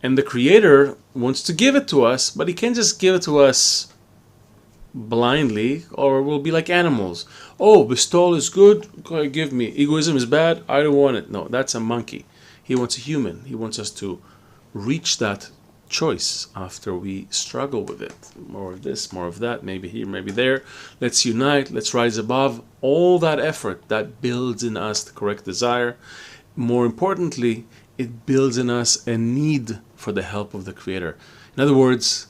And the Creator wants to give it to us, but He can't just give it to us blindly, or we'll be like animals. Oh, bestowal is good, okay, give me. Egoism is bad, I don't want it. No, that's a monkey. He wants a human. He wants us to reach that choice after we struggle with it. More of this, more of that, maybe here, maybe there. Let's unite, let's rise above. All that effort, that builds in us the correct desire. More importantly, it builds in us a need for the help of the Creator. In other words,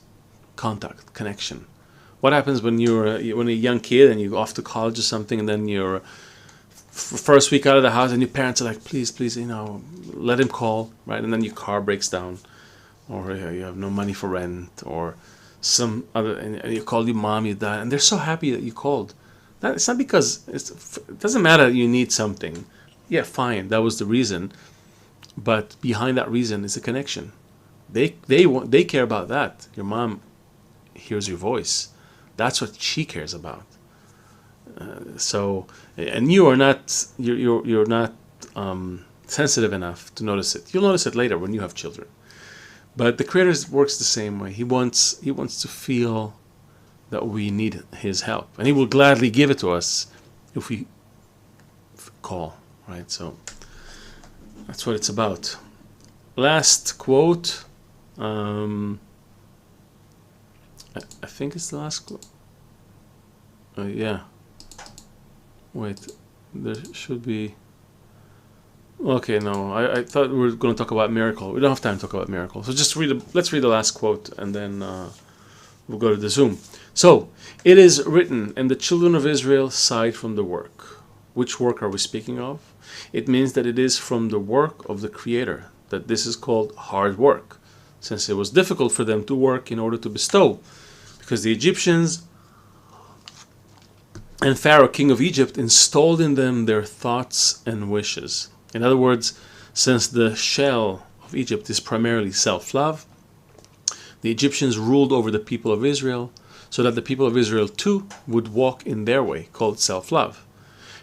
contact, connection. What happens when you're a young kid and you're off to college or something, and then you're first week out of the house and your parents are like, please, let him call, right? And then your car breaks down, or you have no money for rent, or some other, and you call your mom, your dad, and they're so happy that you called. It's not because, it doesn't matter you need something. Yeah, fine, that was the reason. But behind that reason is a connection. They care about that. Your mom hears your voice. That's what she cares about. And you're not sensitive enough to notice it. You'll notice it later when you have children. But the Creator works the same way. He wants to feel that we need His help, and He will gladly give it to us if we call. Right? So that's what it's about. Last quote. I think it's the last quote. Yeah. Wait, there should be. Okay, no. I thought we were going to talk about miracle. We don't have time to talk about miracle. So just let's read the last quote, and then we'll go to the Zoom. So, it is written, and the children of Israel sighed from the work. Which work are we speaking of? It means that it is from the work of the Creator, that this is called hard work, since it was difficult for them to work in order to bestow, because the Egyptians and Pharaoh, king of Egypt, installed in them their thoughts and wishes. In other words, since the shell of Egypt is primarily self-love, the Egyptians ruled over the people of Israel, so that the people of Israel too would walk in their way, called self-love.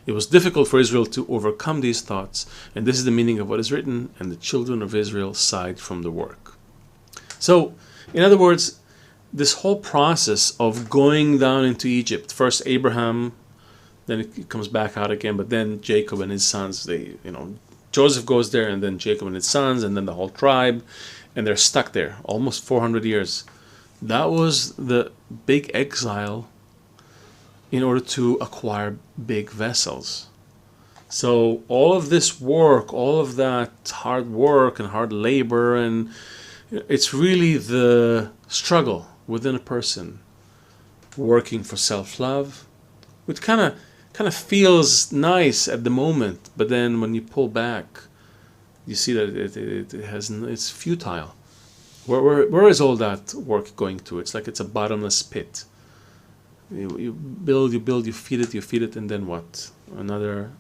It was difficult for Israel to overcome these thoughts, and this is the meaning of what is written, and the children of Israel sighed from the work. So, in other words, this whole process of going down into Egypt, first Abraham, then it comes back out again, but then Jacob and his sons, Joseph goes there, and then Jacob and his sons, and then the whole tribe, and they're stuck there almost 400 years. That was the big exile in order to acquire big vessels. So all of this work, all of that hard work and hard labor, and it's really the struggle within a person working for self-love, which kind of feels nice at the moment, but then when you pull back, you see that it's futile. Where is all that work going to? It's like it's a bottomless pit. You build, you feed it, and then what? Another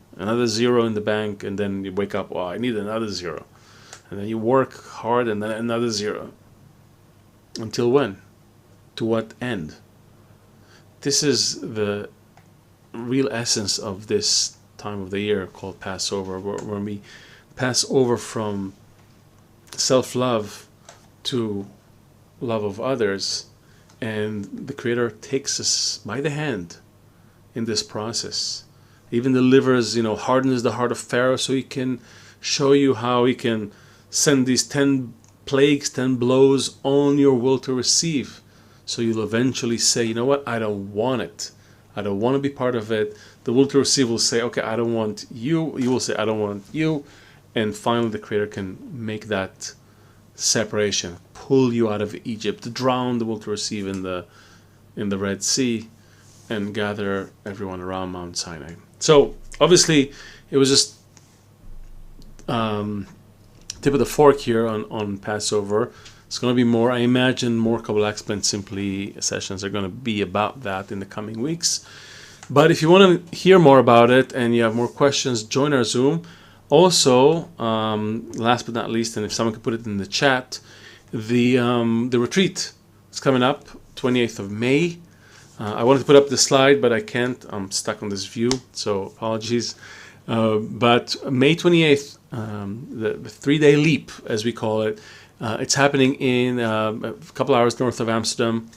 zero in the bank, and then you wake up, oh, I need another zero. And then you work hard, and then another zero. Until when? To what end? This is the real essence of this time of the year called Passover, where we pass over from self-love to love of others, and the Creator takes us by the hand in this process. He even delivers, hardens the heart of Pharaoh so he can show you how he can send these 10 plagues, 10 blows on your will to receive. So you'll eventually say, you know what, I don't want it. I don't want to be part of it. The will to receive will say, okay, I don't want you. You will say, I don't want you. And finally the Creator can make that separation, pull you out of Egypt, drown the will to receive in the Red Sea, and gather everyone around Mount Sinai. So obviously it was just tip of the fork here on Passover. It's going to be more, I imagine, more Kabbalah Explained Simply sessions are going to be about that in the coming weeks. But if you want to hear more about it and you have more questions, join our Zoom. Also, last but not least, and if someone could put it in the chat, the retreat is coming up, 28th of May. I wanted to put up the slide, but I can't. I'm stuck on this view, so apologies. But May 28th, the 3-day leap, as we call it, it's happening in a couple hours north of Amsterdam.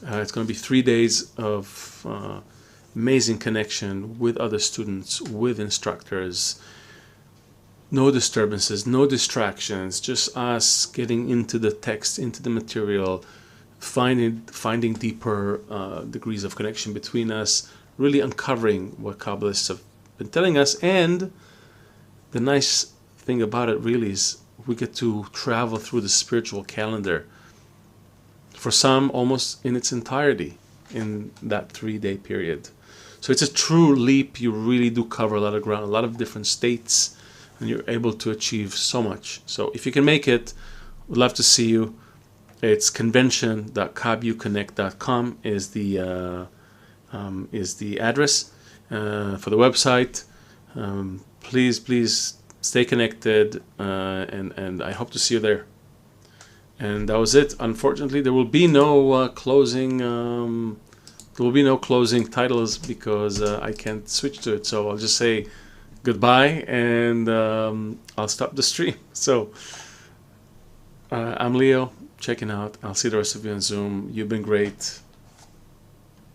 It's going to be 3 days of amazing connection with other students, with instructors. No disturbances, no distractions, just us getting into the text, into the material, finding deeper degrees of connection between us, really uncovering what Kabbalists have been telling us. And the nice thing about it really is we get to travel through the spiritual calendar, for some almost in its entirety, in that 3-day period. So it's a true leap. You really do cover a lot of ground, a lot of different states, and you're able to achieve so much. So if you can make it, we'd love to see you. It's convention.kabuconnect.com is the address for the website. Please stay connected, and I hope to see you there. And that was it. Unfortunately, there will be no closing. There will be no closing titles because I can't switch to it. So I'll just say goodbye, and I'll stop the stream. So I'm Leo, checking out. I'll see the rest of you on Zoom. You've been great.